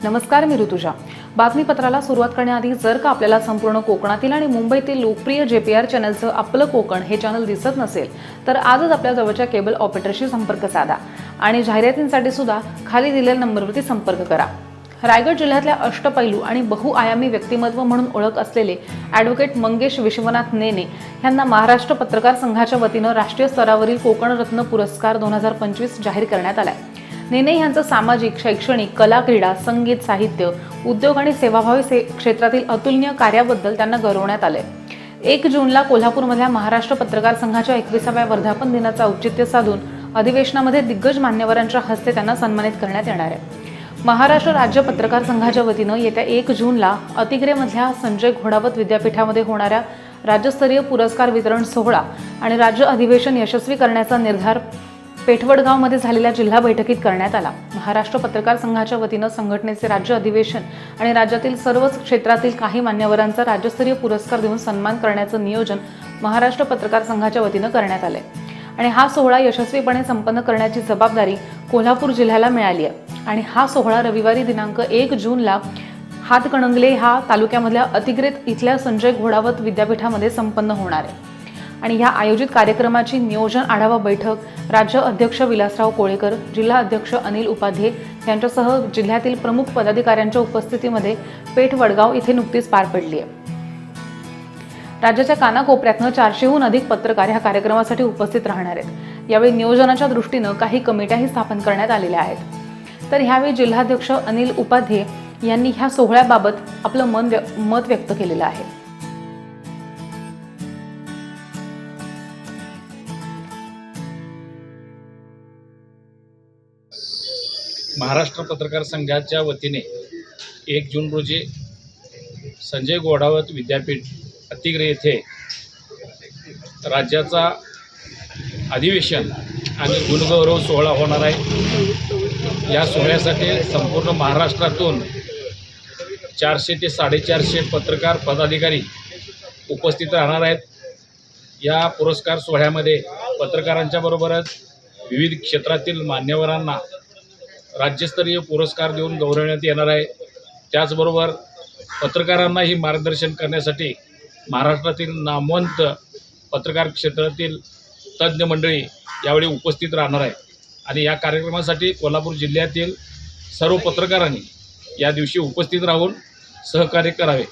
नमस्कार, मी ऋतुजा। बातमीपत्राला सुरुवात करण्याआधी जर का आपल्याला संपूर्ण कोकणातील आणि मुंबईतील लोकप्रिय JPR चॅनलचं आपलं कोकण हे चॅनल दिसत नसेल तर आजच आपल्या जवळच्या केबल ऑपरेटरशी संपर्क साधा आणि जाहिरातींसाठी सुद्धा खाली दिलेल्या नंबरवरती संपर्क करा। रायगड जिल्ह्यातल्या अष्टपैलू आणि बहुआयामी व्यक्तिमत्व म्हणून ओळख असलेले ॲडव्होकेट मंगेश विश्वनाथ नेने यांना महाराष्ट्र पत्रकार संघाच्या वतीनं राष्ट्रीय स्तरावरील कोकण रत्न पुरस्कार 2025 जाहीर करण्यात आलाय। नेने यांचं सामाजिक, शैक्षणिक, कला, क्रीडा, संगीत, साहित्य, उद्योग आणि सेवाभावी क्षेत्रातील अतुलनीय कार्याबद्दल त्यांना गौरवण्यात आले। 1 जूनला कोल्हापूरमधल्या महाराष्ट्र पत्रकार संघाच्या 21व्या वर्धापन दिनाचं औचित्य साधून अधिवेशनामध्ये दिग्गज मान्यवरांच्या हस्ते त्यांना सन्मानित करण्यात येणार आहे। महाराष्ट्र राज्य पत्रकार संघाच्या वतीनं येत्या 1 जूनला अतिग्रेमधल्या संजय घोडावत विद्यापीठामध्ये होणाऱ्या राज्यस्तरीय पुरस्कार वितरण सोहळा आणि राज्य अधिवेशन यशस्वी करण्याचा निर्धार पेठवडगावमध्ये झालेल्या जिल्हा बैठकीत करण्यात आला। महाराष्ट्र पत्रकार संघाच्या वतीनं संघटनेचे राज्य अधिवेशन आणि राज्यातील सर्वच क्षेत्रातील काही मान्यवरांचा राज्यस्तरीय पुरस्कार देऊन सन्मान करण्याचं नियोजन महाराष्ट्र पत्रकार संघाच्या वतीनं करण्यात आले आणि हा सोहळा यशस्वीपणे संपन्न करण्याची जबाबदारी कोल्हापूर जिल्ह्याला मिळाली आहे आणि हा सोहळा रविवारी दिनांक 1 जूनला हातकणंगले ह्या तालुक्यामधल्या अतिग्रेत इथल्या संजय घोडावत विद्यापीठामध्ये संपन्न होणार आहे आणि ह्या आयोजित कार्यक्रमाची नियोजन आढावा बैठक राज्य अध्यक्ष विलासराव कोळेकर, जिल्हा अध्यक्ष अनिल उपाध्ये यांच्यासह जिल्ह्यातील प्रमुख पदाधिकाऱ्यांच्या उपस्थितीमध्ये पेठवडगाव इथे नुकतीच पार पडली आहे। राज्याच्या कानाकोपऱ्यातनं 400हून अधिक पत्रकार ह्या कार्यक्रमासाठी उपस्थित राहणार आहेत। यावेळी नियोजनाच्या दृष्टीनं काही कमिट्याही स्थापन करण्यात आलेल्या आहेत। तर ह्यावेळी जिल्हाध्यक्ष अनिल उपाध्ये यांनी ह्या सोहळ्याबाबत आपलं मत व्यक्त केलेलं आहे। महाराष्ट्र पत्रकार संघाच्या वतीने 1 जून रोजी संजय घोडावत विद्यापीठ अतिग्रे येथे राज्याचा अधिवेशन आणि गुणगौरव सोहळा होणार आहे। या सोहळ्यासाठी संपूर्ण महाराष्ट्रातून 400 ते 450 पत्रकार पदाधिकारी उपस्थित राहणार आहेत। या पुरस्कार सोहळ्यामध्ये पत्रकारांच्या बरोबरच विविध क्षेत्रातील मान्यवरांना राज्यस्तरीय पुरस्कार देऊन गौरवण्यात येणार आहे। त्याचबरोबर पत्रकारांनाही मार्गदर्शन करण्यासाठी महाराष्ट्रातील नामवंत पत्रकार क्षेत्रातील तज्ज्ञ मंडळी यावेळी उपस्थित राहणार आहे आणि या कार्यक्रमासाठी कोल्हापूर जिल्ह्यातील सर्व पत्रकारांनी या दिवशी उपस्थित राहून सहकार्य करावे।